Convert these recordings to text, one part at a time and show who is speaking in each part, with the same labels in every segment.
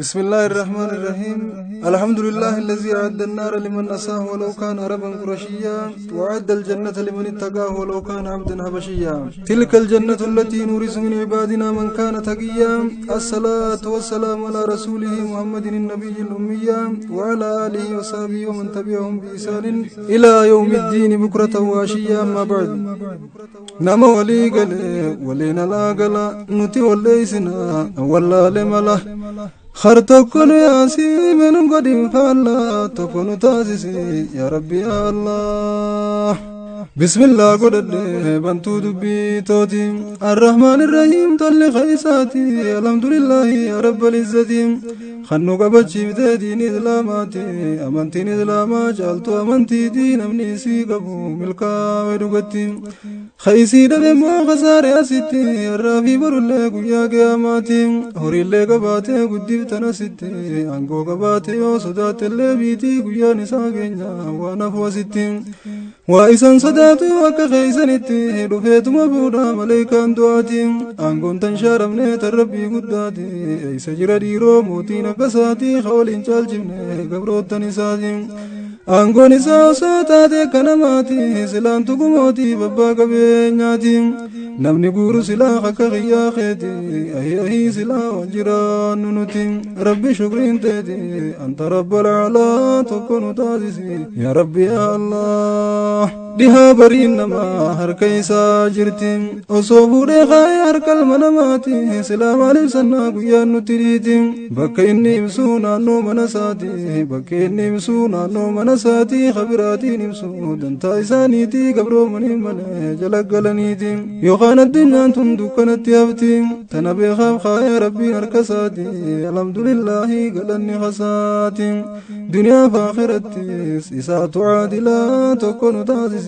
Speaker 1: بسم الله الرحمن الرحيم الحمد لله الذي أعد النار لمن أساه ولو كان عربا قرشيا وأعد الجنة لمن اتقاه ولو كان عبدا حبشيا تلك الجنة التي نورث من عبادنا من كان تقيا الصلاة والسلام على رسوله محمد النبي الأمي وعلى آله وصحبه ومن تبعهم بإحسان إلى يوم الدين بكرة وعشيا. أما بعد نما ولي قال ولينا لا قال نتي وليسنا ولا لملا خرتكن يا سيمن قديم فلا تكون تاسسي يا ربي يا الله. بسم الله قد بنتو دبي توتي الرحمن الرحيم طل خيساتي الحمد لله يا رب العزة خنو قبتشي بدين إسلاماتي أمنتين إسلاما جالتو أمنتي دين أمني سيقبو ملكا ودقتي خيسي دمو خسار أسيتي الرافي برولي قويا قياماتي هوري اللي قباتي قدي بتنسيتي أنقو قباتي وصدات اللي بيتي قويا نساقينا ونفوسيتي وإسان صداتي وكا خيسانيتي رفيت مبودا مليكان دواتي أنقون تنشارمني تربي قداتي أي سجر ديرو موتين قساتي خولين جالجمني قبروت تنساتي أنقون إساو ساتاتي كنماتي سلان تقموتي ببا قبينياتي نمني قورو سلا خكا غيا خيتي أهي سلا وجران ننوتي ربي شكرين تيتي أنت رب العلا تكون تازيسي يا ربي يا الله. دها برين نما هر كيسا جرتي أصوبو دخاي هر كالمنماتي سلام عليك سنة قيا نتريتي بكيني مسونا نو منساتي بكيني مسونا نو منساتي خبراتي نمسو دنتا إسانيتي قبرو مني من جلقلنيتي يوخان الدنيا انتم دوكنت يابتي تنبي خاف خاي ربي هركساتي الحمد لله قلني خساتي دنيا فاخرتي سيسات عادلا تكون تازي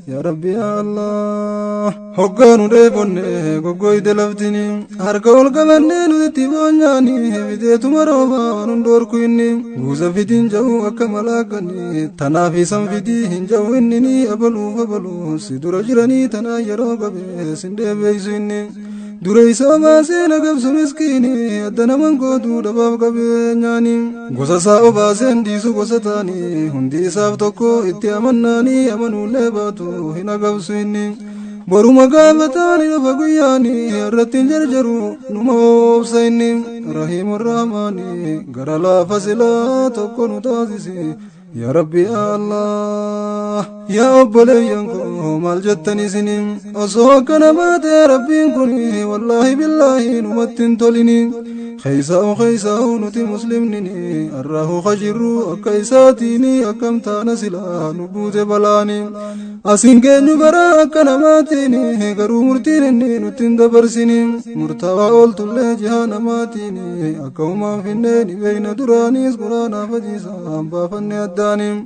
Speaker 1: يا ربي يا الله. حقانو ريبوني قوي دلفتني هرقول قمني نذتي بونياني بديتو مروبا ونندور كويني غوزا فيدين جو أكملاقني تنافي سنفيدي هنجو إنني أبلو فبلو سيدو رجراني تنا يرو قبي سندي بيسويني dureysa baasee nagabsu miskiini addana mangooduu dhabaaf qabeenyaani gosa isaa obaaseen dhiisu gosa taanii hundi isaaf tokko itti amannaanii amanuullee baatu hin agabsu inni boruma gaafataani dhufa guyyaani irratti hin jarjaru numa oobsa inni rahiimu rahmaani gara laafa silaa tokko nu taasisi يا ربي يا الله. يا أبولي ينكو مال جتني سنين أصوك نبات يا ربي كوني والله بالله نمتن توليني خيسا نتي مسلمني الراه خجرو أكيساتيني أكم تانسلا نبوت بلاني أسنكي نبرا أكنماتيني غرو مرتيني نتن دبرسيني مرتوى قلت اللي جهانماتيني أكوما فيني بين دراني سقرانا فجيسا بافني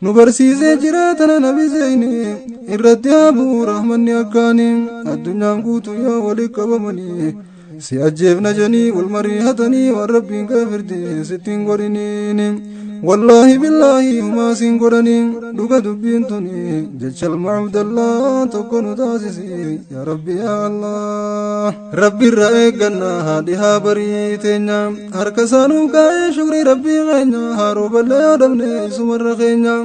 Speaker 1: نبرسيسي جراتنا نبي زيني إردي أبو رحمن يقاني الدنيا قوتو يا ولي كبمني سيأجيب نجني والمريحتني والربي كفردي ستين قرنيني والله بالله هما سنقرني لقى دبينتني جج المعبد الله تكون تاسسي يا ربي يا الله. ربي الرأيك قلنا هادها بريتنا هركسانو كاي شكري ربي غينا هاروب اللي يادمني سمر خينا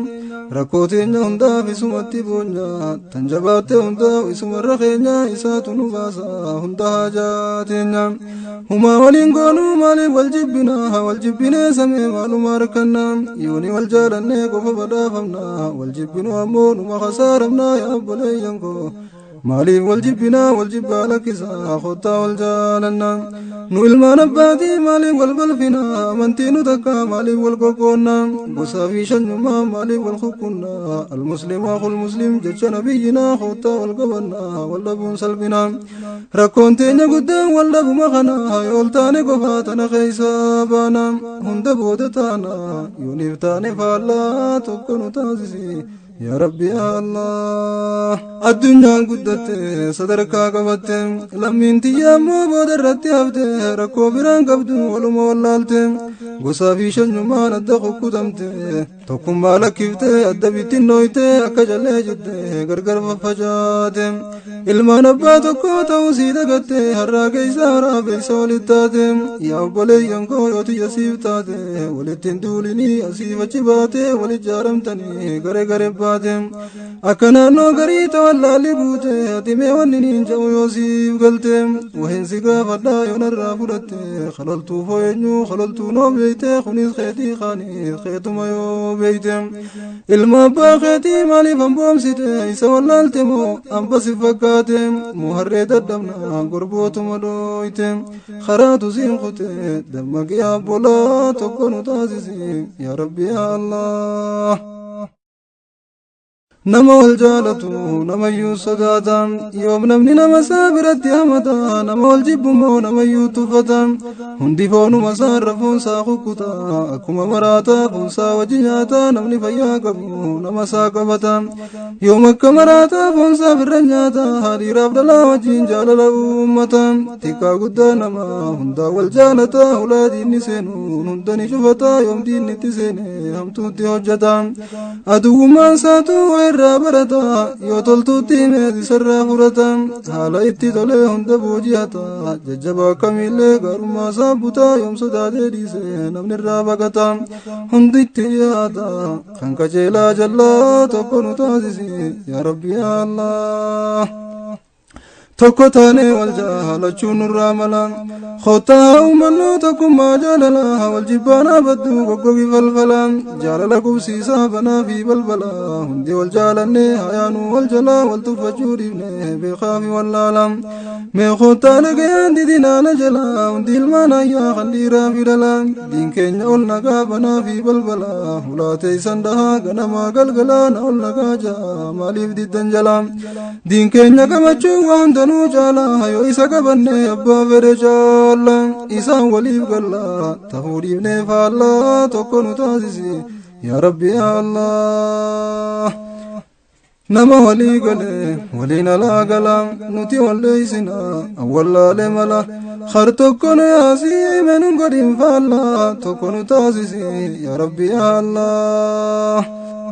Speaker 1: ركوتينا هندا في سمتي بونيا تنجبات هندا في سمر خينا إساتو نباسا هندا حاجاتنا هما ولين قولوا مالي والجبنا سمي مالو ماركنا يوني والجالني قف بدافمنا والجبنا أمون وما خسارمنا يا أبولي ينكو مالي والجبنا والجبالك إسا خطا والجالنا نو إلما نباتي مالي والبلفنا منتي نتكا مالي والقوقونا قصافي شنما مالي والخقنا المسلم أخو المسلم جج نبينا خطا والقبنا واللبون سلبنا ركون تيني قدام واللب مخنا يولتاني قفاتنا خيسابانا هند بودتانا يونيفتاني فالا تكونو تازيسي يا ربي يا الله. الدنيا قدت صدركا قبت لمن تيامو بودرت يفت ركو بران قبد ولما ولالت gosaa fi shanyumaan adda kukkutamte tokkummaa lakkifte adda bittinnooyte akka jallee jette gargar faffacaate ilmaan abbaa tokko ta'uu sii dagatte har'aa keeysa waraabeysa walit taate yaa obboleeyyan koo yoo tiyya siif taate walittiin duulinii asiif achi baate walit jaaramtanii gare gare baate akka naannoo garii tawallaalli buute ati mee wanni niin jedhu yoo siif galte wahin si gaafadhaa yoo narraa fudhatte khaloltuu fooyenyu khaloltuu noo beeyte kunis keetii kaaniis keetuma yoo beeyte ilma abbaa keetii maaliif hamboomsite isa wallaalte moo amba si fakkaate moo harree dadhabna gorbootuma dhooyte karaatu siin kute dammaqii abbolaa tokko nu taasisi yaa rabbi yaa Allah nama wal jaalatu namayyuu sodaata yoom namni nama isaa biratti hamata nama wal jibbumoo namayyuu tuffata hundi foonuma isaa irra foonsaa kukkuta akkuma maraataa foonsaa wajji nyaata namni fayyaa qabu nama isaa qabata yoom akka maraataa foonsaa firra nyaata haadhiiraaf dhalaa wajjiin jaalala uummata xiqqaa guddaa nama hundaa wal jaalata hulaa diinni seenuun hundani cufata yoom diinnitti seene hamtuutti hojjeta aduwwummaan saatu irraa barata yoo toltuutti meeti sarraa furata haala itti tolee hunda booji'ata jajjabaa kamillee gaarummaa isaa butaa yoom sodaatee dhiise namni irraa baqata hundi itti dhiyaata kan qajeelaa jallaa tokko nu taasisi yaa rabbi yaa Allah tokko taane wal jaalachuun nurraa mala khottaa uumannoo tokkummaa jaalala wal jibbaanaa baddu goggogi falfala jaalala qubsiisaa banaa fi balbala hundi wal jaalanne hayaanuu wal jalaa wal tuffachuu dhiifne beekaa fi wallaala mee khottaa dhagayaan didinaana jala hundi ilmaan ayyaa kan dhiiraa fi dhala diin keenya ol nagaa banaa fi balbala hulaatee isan dhahaa ganamaa galgalaa na ol nagaa jaa maaliif diddan jala diin keenya gamachuu waan nuu jaala yoo isa qabanne abbaa fedhe jaalla isaan waliif galla tahuu dhiifnee faalla tokko nu taasisi yaa rabbi yaa Allah nama walii gale waliin alaa gala nuti walleeysina awwallaale mala khar tokko nu yaasii menun godhin faalla tokko nu taasisi yaa rabbi yaa Allah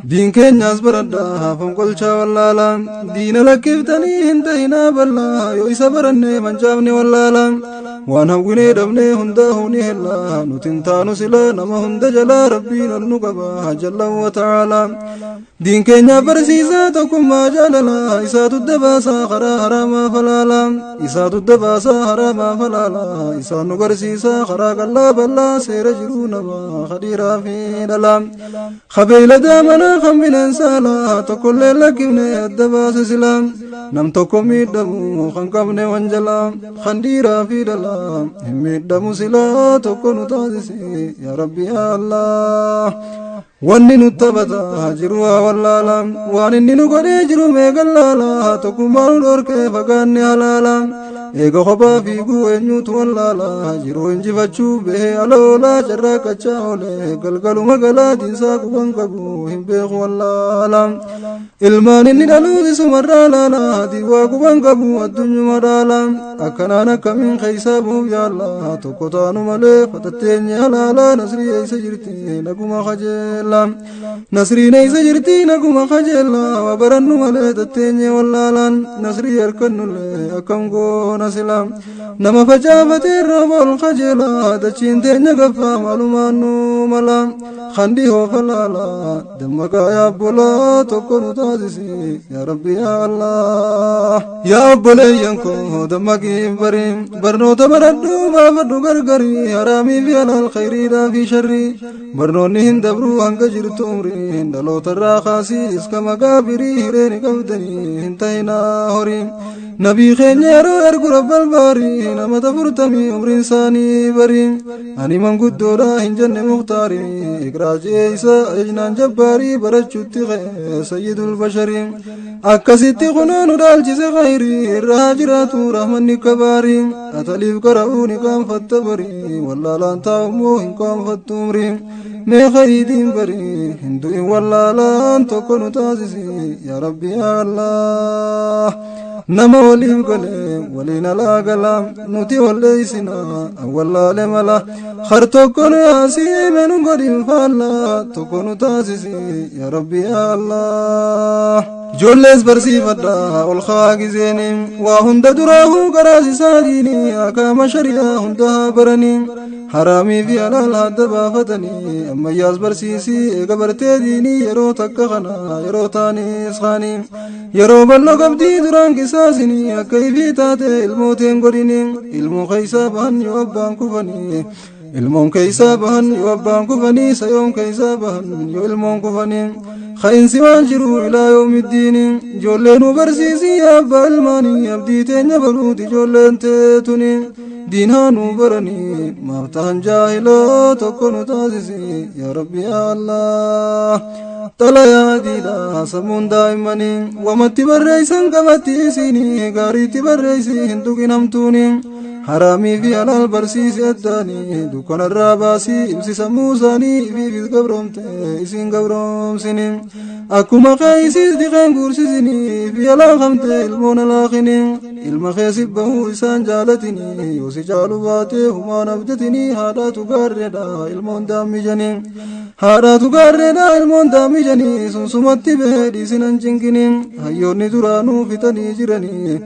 Speaker 1: diin keenyaas baradhaa fonqolchaa wallaala diina lakkiftanii hin ta'inaa ballaa yoo isa baranne mancaafne wallaala waan hawwinee dhabnee hundaa huni hella nutin taanu sila nama hunda jalaa rabbiin ol nu qaba jalla wa ta'ala diin keenyaa barsiisaa tokkummaa jaalala isaatu dabaasaa karaa haraamaa falaala isaatu dabaasaa haraamaa falaala isaan nu garsiisaa karaa qallaa ballaa seera jiruu nama khadiiraa fi dhala khabeela daamana kan bineensaala tokkollee lakkifne adda baase sila nam tokko miidhamu kan qabne wanjala kan dhiiraa fi dhala hin miidhamu sila tokko nu taasisi yaa rabbi yaa Allah wanni nu taphata jiru haa wallaala waan inni nu godhee jiru meegallaala tokkummaa nu dhorkee fagaanne halaala eega kophaa fiiguu eenyuutu wallaala jiru injifachuu bahee aloolaa carraa qachaa oole galgaluma galaatiinsaa quban qabu hin beeku wallaala ilmaan inni dhaluuti sumarraa laala diiwaa quban qabu addunyuma dhaala akkanaan akkamiin keeysaa buuf yaalla tokko taanu malee fatatteenye halaala nasrii eeysa jirti naguma kajeella nasriin eeysa jirti naguma kajeella waa barannu malee tatteenye wallaalaan nasrii harkannullee akkam goona silam nama facaafatee rooba ol kajeela dachiin teenya gaffaa maalumaan nu mala khandi hoofalaala dammaqaa yaabbolaa tokko nu taasisi yaa rabbi yaa Allah yaa obboleeyyan koo dammaqii bari barnoota baradhu baafadhu gargari haraamii fi halaal khayriidhaa fi sharrii barnoonni hin dabruu hanga jirtu umriin dhalootarraa kaasii iska makaabirii hireeni qabdanii hin ta'inaa horii nabii keenya yeroo ergu rabbal baarii nama tafurtamii umriin isaanii barii ani manguddoodha hin jenne muktaarii iqraajee isa ajnaan jabbaarii barachuutti ka'e sayyidul basharii akkasitti kunoo nu dhaalchise khayrii irraa jiraatu rahmanni kabaarii ataliif qara'uu ni qaanfatta barii wallaalaan taa'ummoo hin qaanfattu umrii mee khayriitiin barii hin du'in wallaalaan tokko nu taasisi yaa rabbi yaa Allah nama waliif gale waliin alaa gala nuti walleeysina awwallaalee mala har tokko nu yaasiime nu godhin faalla tokko nu taasisi yaa rabbi yaa allah ijoollees barsiifadha ol kaagiseeni waa hunda duraahu garaasisaa diini akaama shari'aa hunda haa barani haraamii fi halaal hadda baafatanii ammayyaas barsiisii eega bartee diinii yeroo takka kana yeroo taanis kaanii yeroo bal'oo qabdii duraan qisaasinii akka ifii taate ilmooteen godhini ilmoo keeysaa bahan yoo abbaan kufanii ilmoon keeysaa bahan yoo abbaan kufanii sayoon keeysaa bahan yoo ilmoon kufanii khayinsi waan jiru ilaa yoomiddiini ijoollee nu barsiisii abbaa ilmaanii abdii teenya baluuti ijoolleen teetuni diinaa nu baranii maaf ta'an jaahiloo tokko nu taasisi yaa rabbi yaa allah xalayaa diidha sammuun daa'immanii wamatti barreeysan qabatti isinii gaariitti barreeysi hin tuqin hamtuuni haraamii fi halaal barsiisi addaanii dukkanarraa baasii ibsi sammuu isaanii ifiifis gabroomte isin gabroomsini akkuma keeysiis diqeen guursisinii fi halaa kamte ilmoon alaaqini ilma keessi bahuu isaan jaalatini yoo si jaalu baate humaan abdatinii haadhaatu gaarreedha ilmoon daammijanii haadhaatu gaarreedha ilmoon daammijanii sunsumatti bahee dhiisinan cinkini hayyoonni duraanuu fixanii jiranii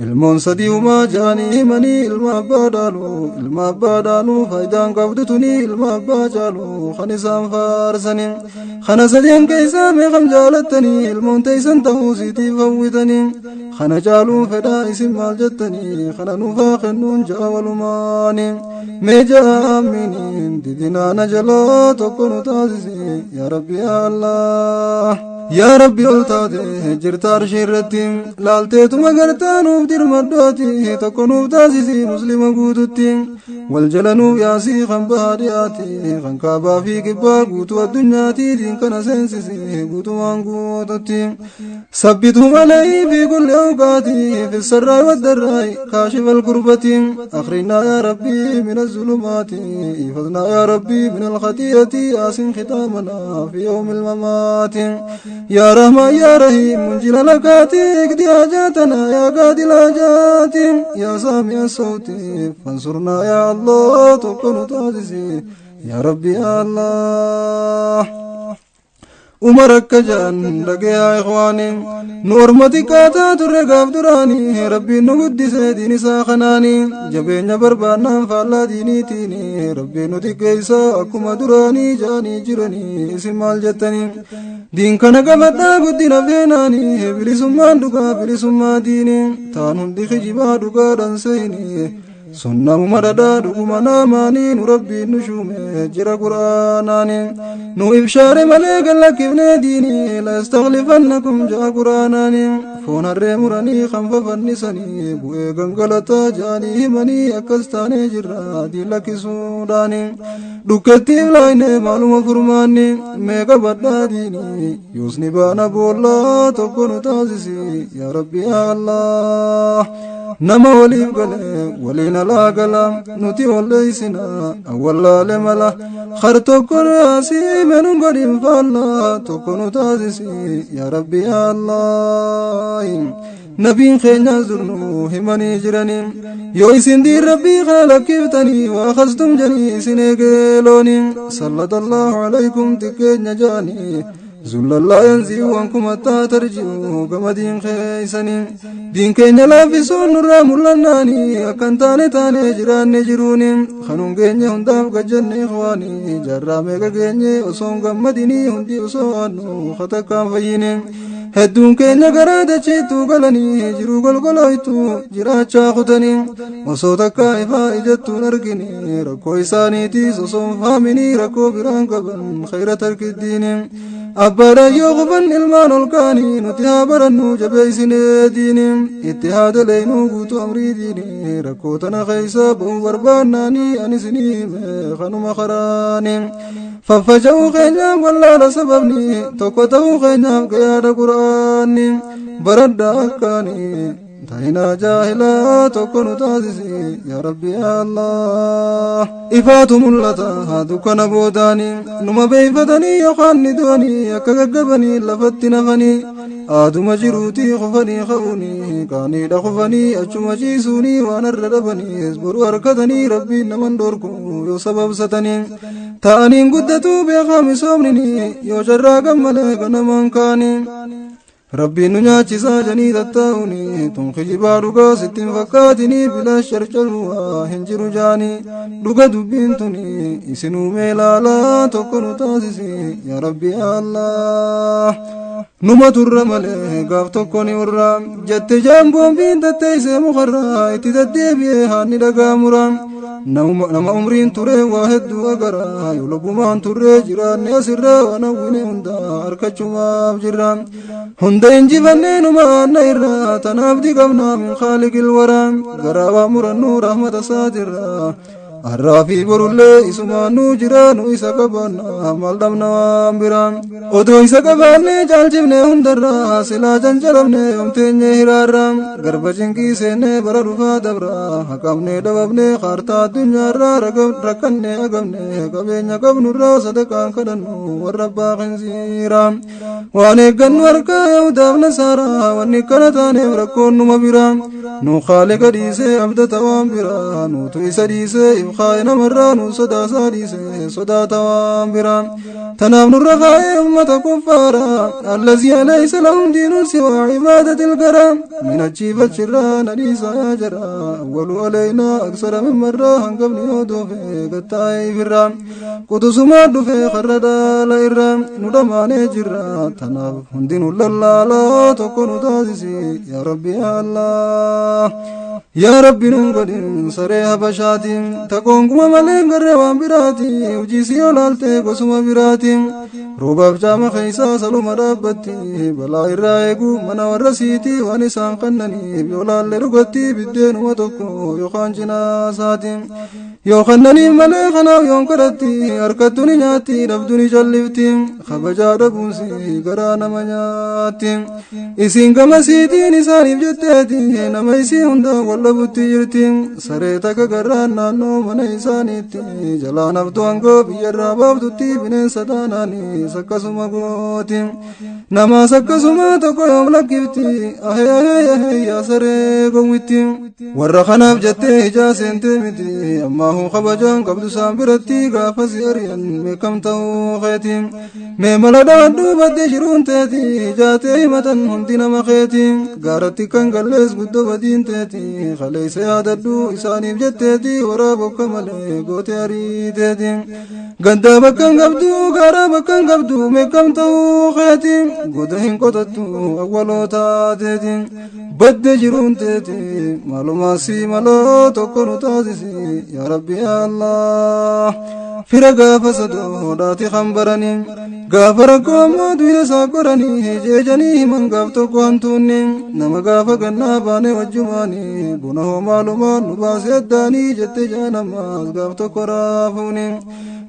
Speaker 1: ilmoon sadii humaa jaanii himanii ilma abbaa dhaalu faayidaan qabdu tuni ilma abbaa caalu kan isaan faarsanii kana sadeen keeysaa meeqam jaalattanii ilmoon teeysan ta'uu siitiif hawwitanii kana caaluun fedhaa isin maal jettanii kana nuufaa kennuun ja'a walumaanii mee ja'a amminiin didinaana jalaa tokko nu taasisi yaa rabbi yaa allah yaa rabbi ol taate jirta arshii irratti laalteetuma gartaa nuuf dirmadhooti tokko nuuf taasisi muslima guututti wal jala nuuf yaasii kan bahaa dhiyaati kan kaabaa fi kibbaa guutuu addunyaati diin kana seensisi guutumaan guututti sabbitu malee fi kulli awqaati fi sarraa waddarraa kaashif alkurbati akhrinaa yaa rabbi min azulumaati ifadnaa yaa rabbi min alkhati'ati aasin khitaamanaa fi yawmi almamaati يا رحمن يا رحيم منجل لكاتي اقضي حاجاتنا يا قاضي الحاجات يا سامع الصوت فانصرنا يا الله تكون تاسسي يا ربي يا الله umaraka jaan dhagee ikhwaani nuurmati kaataa turre gaaf duraanii rabbiin nu guddise diin isaa kanaanii jabeenya barbaannaan faallaa diiniitiini rabbiin nu xiqqeessa akkuma duraanii jaanii jiranii isin maal jettanii diin kana qabadhaa guddina feenaanii bilisummaan dhugaa bilisummaa diinii taan hundi kijibaa dhugaadhan seeyinii sunnamu madada dhuguma naamaanii nu rabbiin nu shuume jira quraanaanii nu ibshaare malee gallakkifne diinii la yastakhlifannakum ja'a quraanaanii foon harree muranii kan fafannisanii bu'ee gangalataa ja'anii himanii akkas taanee jirra diin lakkisuudhaanii dhukkattiif laayne maaluma furmaanni meeqa badhaa diinii yoosni baana boollaa tokko nu taasisi yaa rabbi yaa allah nama waliif gale waliin alaa gala nuti walleeysina awwallaale mala har tokko nu yaasiime nu godhin faalla tokko nu taasisi yaa rabbi yaa allah nabiin keenyaas durnu himanii jiranii yoo isin diin rabbii kana lakkiftanii waa kastum janii isin eegeelooni sallallahu alaykum xiqqeenya jaanii zullallah yanzi'u ankum hatta tarji'u gama diin keeysanii diin keenya laaffisuun nurraa mul'annaanii akkan taane jiraanne jiruuni kanuun keenya hundaaf gajjanne ikhwaanii jaarraa meeqa keenye osoon gammadinii hundi osoo annu katakkaan fayyine hedduun keenya garaa dachiittuu galanii jiruu golgoloytu jiraachaa kutanii osoo takkaa ifaa ijattuun argini rakkoo isaaniitiis osoon faaminii rakkoo biraan qaban khayra tarkiddiini abbaadhaan yoo qofan ilmaan ol kaanii nuti haa barannu jabeeysinee diini itti haa daleynuu guutuu amrii diini rakkoo tana keeysa ba'uu barbaannaanii ani isinii hime kanuma karaanii faffaca'uu keenyaaf wallaala sababni tokko ta'uu keenyaaf gayaadha qura'aanni baradhaa akkaanii تهنا جاهلا تكون تاسسي يا ربي يا الله إفاتم اللتا هادو كان بوداني نما بيفتني يقاني دوني يكاقبني لفت نفني آدم جروتي خفني خوني كاني دخفني أجمع جيسوني وأنا الربني اصبروا أركضني ربي نمن دوركم يو سبب ستني تاني قدتو بخامس أمرني يو جرى قملك نمان كاني ربي نياچسا جني دتاوني تم خجبا دغا ستين فكاتني بلا شرچلوا هنجرو جاني دغا دبنتني اسنو ميلالا توكنو تاسسي يا ربي الله نما ترمل غاف توكوني ورا جت جامبو بين تتيسه مخرا اتددبي هاني دغا مرام نما عمرين تري واحد وغرا يلبمان تري جيران يسر وانا وين هندا اركچما جيران هندا انجي فننما نيرا تنابدي قمنا من خالق الورى غرا مرنو رحمت صادر الرافي برولي اسمانو جيرانو اسقبنا مالدمنا امبران اودو اسقباني جالجبني هندرا سلا جنجلمني يومتني هرارا غربجنكي سيني بررفا دبرا حكمني دببني خارتا الدنيا ركني اقمني قبيني قبنو صدقان كدنو والربا خنزيرا واني قن وركا يوداب نسارا واني كنتاني وركون مبرا نو خالق ديسي عبد توام برا نو تويس ديسي خاين مران صدا ساديس صدا توام بران تنام الرخاء أمة كفارا الذي ليس لهم دين سوى عبادة الكرام من الجيب الشران ليس يجرى أول علينا أكثر من مرة قبل يودو في قطاي فرام قدس ماد في خردا لإرام ندمان جرى تناب هندين الله لا تكون تاسسي يا ربي الله يا ربي نقدم سريها بشاتي تكون كما ملين قرّوان براتي وجيسي ولالتي قسم براتي روباب جام خيسا سلوم ربتي بلا إرائقو منا ورسيتي وانسان قنني بيولال لرقتي بالدين وتكو يخان جناساتي يوخنني مليخنا ويوم كرتي أركتني نياتي ربدني جلفتي خبجا ربونسي قرانا منياتي إسين كما سيتي نساني بجتتي نميسي هندا والله بطيرتي سريتك قرانا نو من إسانيتي جلان أبدوانكو بيجرى بابدتي بنين سداناني سكسما قوتي نما سكسما تكو يوم لكفتي أهي أهي أهي يا سري قوتي ورخنا بجتي جاسين تمتي أما هو خبجان قبل سامبرتي غافز يريان مكم توخيتي مملا دادو بدي شرون تيتي جاتي متن هندين مخيتي غارتي كان قلس قدو بدين تيتي خليس ياددو إساني بجتيتي ورابو كمالي قوتي أريتيتي غندا بكان قبدو غارا بكان قبدو مكم توخيتي قدهن قدتو أولو تاتيتي بدي شرون تيتي مالو ماسي مالو تكونو تاسسي يا ربي يا الله فرقا فسدو داتي خمبرني غافركو مدوين ساكرني جيجني من غافتو كوانتوني نما غافا قنا باني وجماني بنه معلومان نباسي الداني جت جانما غافتو كرافوني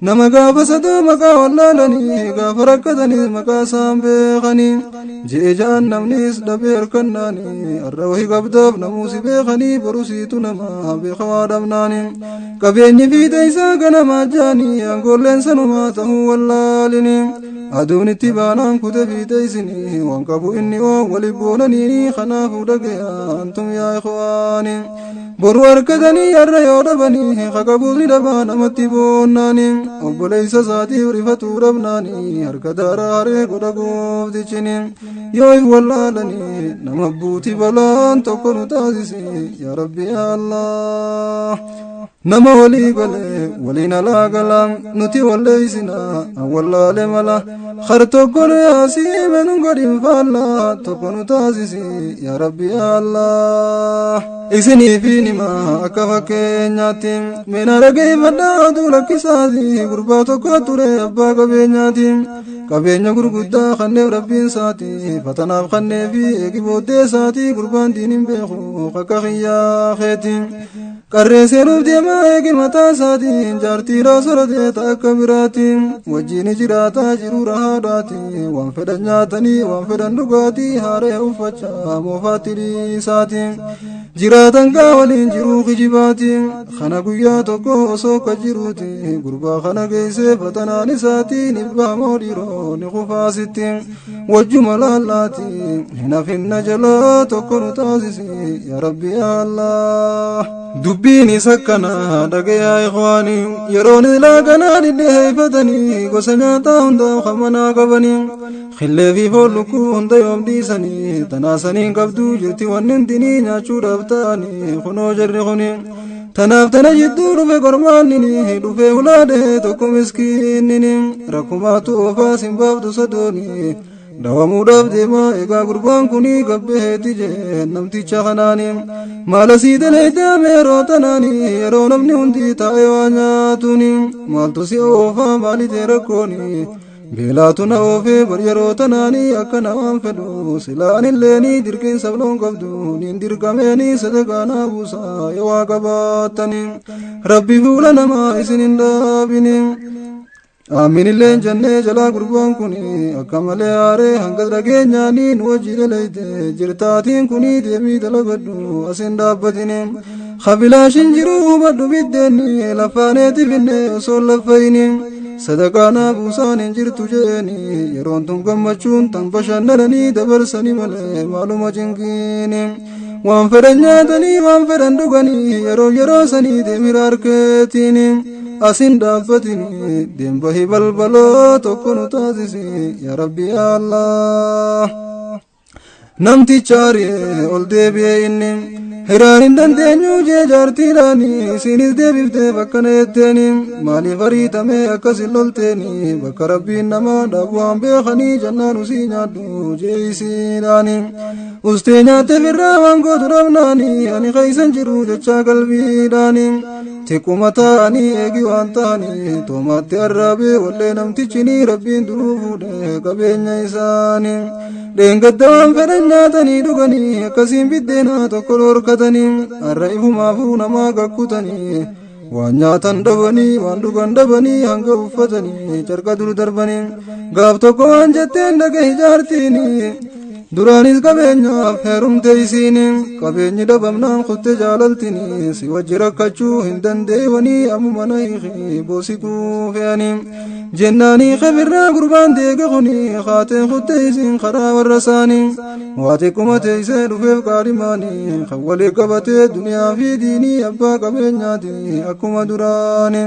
Speaker 1: نما غافا سدو مكا ولالني غافركتني مكا سامبيخني جيجان نمنيس دبير كناني الروحي قبضب نموسي بيخني بروسيتو نما بيخوادمناني كبيني في تيسا كنما جاني أنقول لنسنو ما تهو واللالني أدوني تبانا كده في تيسني وانكبو إني ولبونني خنافو دقيا أنتم يا إخواني برور كدني الريو دبني خقبو لدبانا متبوناني أبو ليس ساتي ورفتو ربناني هركدارا هريكو دقوف ديشني يوي واللالني نمبوتي بلان تكونو تاسسي يا ربي يا الله نما ولي قلي ولينا لا قلام نتي وليسنا والله لملا خرطو قل يا سيمن قريم فالا تكون تاسسي يا ربي يا الله إسني فيني ما أكفكينياتي من رقي فدا دولك سادي قرباتو كتوري أبا قبينياتي قبينيا قرقودا خنف ربين ساتي فتناف خنف في إكبودي ساتي قربان دينين بيخو خكخيا خيتي قرسي روف ديما ايقل متا ساتين جارتي راسر ديتا كبراتين وجيني جراتا جرو رهاداتي وانفدن نياتني وانفدن دقاتي هاري وفجا موفاتري ساتين jiraatan kaa waliin jiruu kijibaati kana guyyaa tokko osoo ka jiruuti gurbaa kana geessee fatanaan isaatiin ibbaamoo dhiiroo ni kufaasitti wajjuma laallaati hin hafinna jalaa tokko nu taasisi yaa rabbi yaa Allah dubbiin isa kana dhagayaa ikhwaani yeroon ilaa kanaa dhidheeffatanii gosa nyaataa hundaa kamanaa qabanii khillee fi foon lukkuu hunda yoom dhiisanii tanaasaniin qabduu jirti wanni hundinii nyaachuudhaaf ta'anii kunoo jarri kuni tanaaf tana jidduu dhufe kormaannini dhufe hulaadhe tokko miskiinnini rakkumaatu oofaa simbaaftu sadooni dawamuudhaaf deemaa egaa gurbaan kunii gabbeetti jee namticha kanaani maala sii daleeydaame yeroo tanaani yeroo namni hundi taa'e waa nyaatuni maaltu si oofaa maalite rakkooni beelaatu na oofee bar yeroo tanaani akka namaan fedhu silaanilleeni dirqiin sabloon qabdu niin dirqameeni sadaqaa naa buusaa yoo waa qabaattani rabbi fuula namaa isin hin dhaabini Amin illeen jannee jalaa gurbaan kuni akka malee aaree hanga dhageenyaanii nu wajji daleeyte jirtaatiin kuni deemii dalagadhu asin dhaabbatini kabilaashin jiruu hubadhu biddeenni lafaaneeti finne osoo laffayni sadaqaa naa buusaan hin jirtu jeeni yeroon tun gammachuun tan bashannananii dabarsanii malee maaluma cinqiini waan fedhan nyaatanii waan fedhan dhuganii yeroo sanii deemira harkeetiini asin dhaabbatini deembahi balbaloo tokko nu taasisi yaa rabbi yaa Allah namtichaaree ol deebi'ee inni hiraan hin dandeenyu jee jaartiidhaani isinis deebiftee bakkana jetteeni maaliif ariitamee akkasin lolteeni bakka rabbiin namaa dhabu waan beekanii jannaan usii nyaadhu jee isiidhaani ustee nyaatte firraa waan gootu dhabnaani ani keeysan jiru jechaa qalbiidhaani tikkuma taa'anii eegi waan ta'anii toomaatti arraabee wallee namtichini rabbiin duruu fuudhe qabeenya isaanii dheengadda waan fedhan nyaatanii dhuganii akkasiin biddeena tokko dhorkatanii har'a ifumaafuu namaa gakkutanii waan nyaatan dhabanii waan dhugan dhabanii hanga uffatanii carqa dur darbanii gaaf tokko waan jetteen dhagahi jaartiini duraanis qabeenyaaf heerumte isiini qabeenyi dhabamnaan kutte jaalaltini si wajji rakkachuu hin dandeewanii ammuma na hiiki boosituu fe'anii jennaanii kabirraa gurbaan deege kuni kaateen kutte isiin karaa warra isaanii waati kumate isee dhufeef qaalimaanii kan walii qabatee duniyaa fi diinii abbaa qabeenyaati akkuma duraanii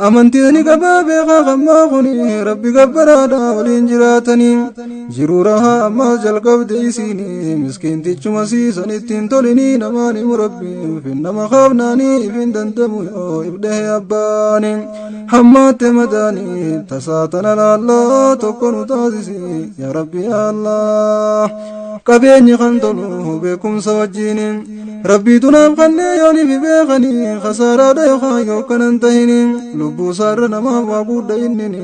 Speaker 1: amantiini qabaa beekaa kammaa kuni rabbi gabbaraadha waliin jiraatanii jiruu rahaa ammaas jalqabde isiini miskiintichuma siisan ittiin tolinii namaani murabbiif nama kaafnaanii ifin dandamu yoo ibdhehe abbaani hammaatte madaanii tasaatana laallaa tokko nu taasisi yaa rabbi yaa Allah qabeenyi kan tolu beekumsa wajjiini rabbiitu naaf kannee yooniif beekanii kasaaraadha yookaan yookanan tahini lubbuu isaarra namaaf waa guudha innini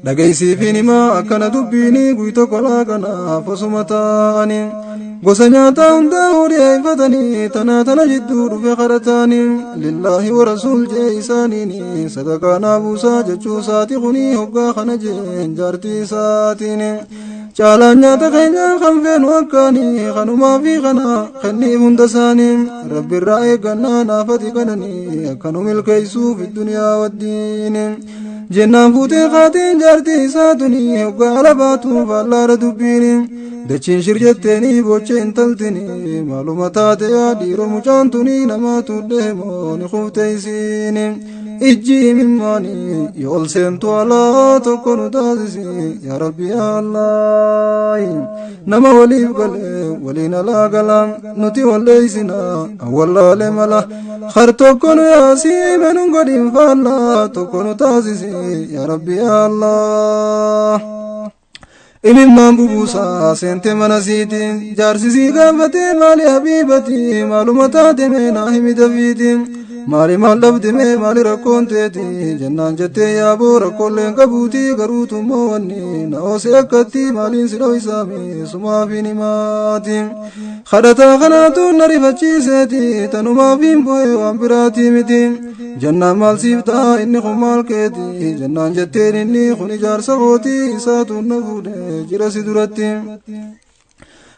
Speaker 1: dhageeysiifiin himaa akkana dubbiini guyto kolaa kanaaf osuma taa'anii gosa nyaataa hundaa dhiyeeffatanii tana jidduu dhufe kadhataanii lillaahi wa rasuul jee isaaniini sadaqaa naa buusaa jechuu isaati kunii hoggaa kana jeen jaartii isaatiin caalaan nyaata keenyaa kan feenu akkaanii kanumaa fi kana kenniif hunda isaanii rabbirraa eeggannaa naafati kananii akkanu milkeeysuuf duniyaa waddiini jennaan fuutee kaateen jaartii isaatuni hoggaa alabaatu faallaara dubbiini dachiin shirjetteeni boche intaltini maaluma taate yaa dhiiroo mucaantuni namaatu deemoo ni kufte isiini ijji mimmaani yoo ol seentu alaa tokko nu taasisi yaa rabbi yaa Allah nama waliif galee waliin alaa galaa nuti walleeysina awwallaale mala khar tokko nu yaasii menun godhin faallaa tokko nu taasisi yaa rabbi yaa Allah imimmaan bubuusaa seente mana siiti jaarsisii gaafatee maali habiibati maaluma taate meenaa himi dafiiti maali maal dhabdime maali rakkoon teeti jennaan jettee yaaboo rakkoolleen qabuuti garuutummoo wanni na oose akkatti maaliin si dhoysaame sumaafiin himaati kadhataa kanaatu na rifachiiseeti tanumaafiin bo'e waan biraatii miti jennaan maal siif ta'a inni kun maal keeti jennaan jetteen inni kun ijaarsa kooti isaatu na fuudhe jira si duratti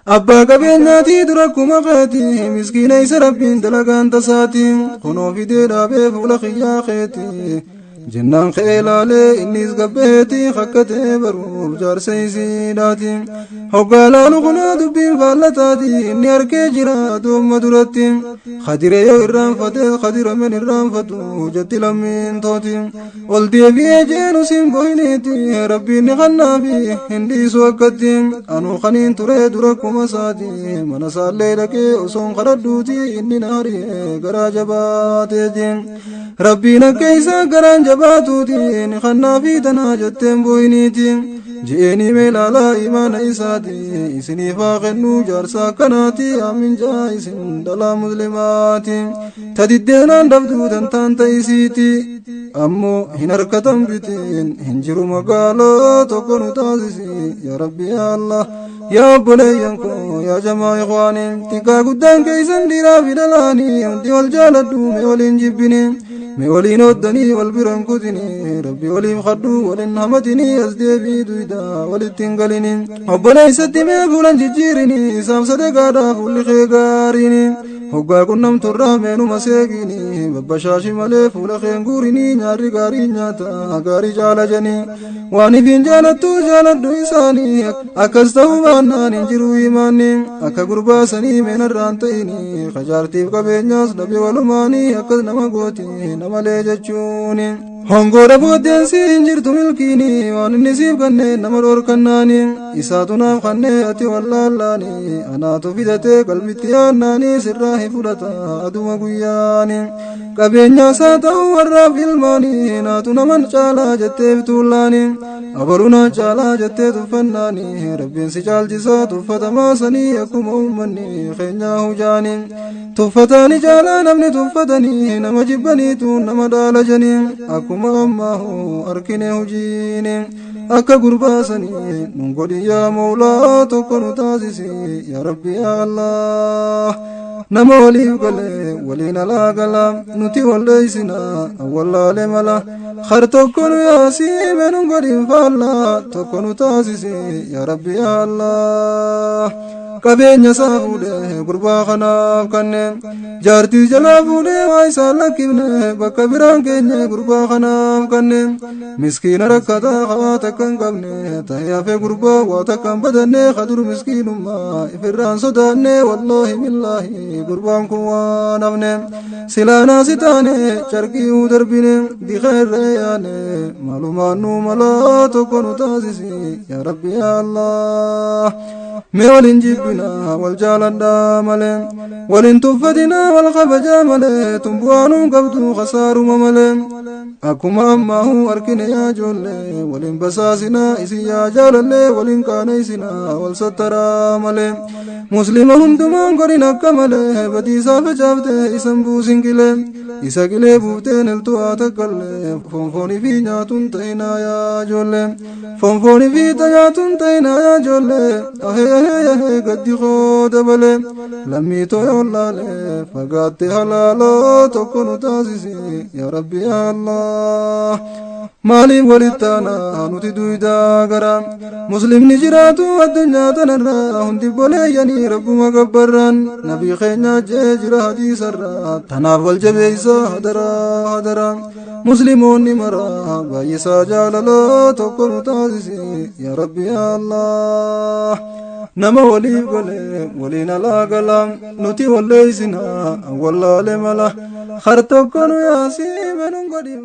Speaker 1: أبا قبيناتي دركما خيتي مسكين إيس ربين دلقان تساتي خنو في دير أبي فولخ يا خيتي جنان خيلالي إنيس قبيتي خكتي بروب جار سيسيداتي حقالا نخنا دبين فالتاتي إني أركي جرا دوم مدرتي خدر يو إرام فتي خدر من إرام فتو جت لمين توتي والدي في جينو سيمبوينيتي ربي نخنا بي هندي سوكتي أنو خنين تري دركم ساتي من سالي لكي أسون خردوتي إني ناري غرا جباتي ربي نكيسا غران جباتوتي نخنا في تناجتين بوينيتي جيني ميلالا إيمان إساتي إسني فاقنو جارسا كناتي آمين جايسن دلا مسلماتي تددنا دفدو تنتان تيسيتي أمو هنركتم بتين هنجرو مقالو تكونو تاسيسي يا ربي يا الله يا بليانكو يا جماعة إخواني تكا قدام كيسن ديرا في دلاني أنتي والجالدو ميولين جبني ميولين ودني والبرم كتني ربي ولي مخدو ولن همتني أزدي في دويدا ولتنقلني أبني ستي ميبولن ججيرني سام صدقادا فولي خيقاريني هقا كنم ترى مينو مسيقيني ببشاشي ملي فولا خينقوريني ناري قاري نياتا قاري جالا جني واني فين جالتو جالتو إساني أكستو ماناني جرو إيماني أكا قرباسني من الرانتيني خجارتي بقبينياس نبي والماني أكد نمقوتي نمالي جچوني هنگورا بودين سين جرتو ملكيني وان النسيب كنه نمرور كناني إساتنا خنه أتي واللالاني أنا تفيدتي قلبي تياناني سراه فلتا أدو قياني قبينيا ساتو ورّا في الماني ناتنا من شالا جتة بطولاني أبرونا شالا جتة تفناني ربين سجال جسا تفتما سني أكم أمني خينياه جاني تفتاني شالا نمني تفتني نمجبني تون نمدالجني أكما أماه أركنه جيني أكا قرباسني ننقل يا مولا تكون تاسسي يا ربي يا الله نما ولي قلي ولينا لا قلا نتي وليسنا أولا لملا خر تكون يا سيمن ننقل فالا تكون تاسسي يا ربي يا الله قبينيا سافوده قربا خناف كنه جارتي جلافوده وايسا لكبنه بكبران كنه قربا خناف كنه مسكين ركتا خواتكن قبنه تهيا في قربا واتكن بدنه خدر مسكين ما فران صدانه والله بالله قربان كوان ابنه سلانا ستانه چرقي ودربنه دي خير ريانه معلومانو ملا تكون تاسسي يا ربي يا الله ميولين جبنا والجالدا ملين ولين تفتنا والخبجا ملين تنبوانو قبضو خسارو مملين أكما أماه أركن يا جولي ولين بساسنا إسي يا جالالي ولين كان إسنا والسترا ملين مسلمهم دمان قرنا كملي بديسا فجابته إسنبو سنكلي إسا كلي بوتين التواتا كلي فنفوني في ناتون تينا يا جولي فنفوني في تياتون تينا يا جولي أهي قد خود بلي لمي تو يولالي فقات حلالو تكون تاسسي يا ربي يا الله مالي ولتانا نتي دويدا غرا مسلم نجراتو الدنيا تنرا هندي بولي يعني رب مغبران نبي خينا جيجرا حديث الرا تناول جبيسا هدرا مسلمون نمرا بايسا جالالو تكون تاسسي يا ربي يا الله نما ولي قلي ولينا لا قلام نتي وليسنا والله لملا خرتو كنو ياسي منون قديم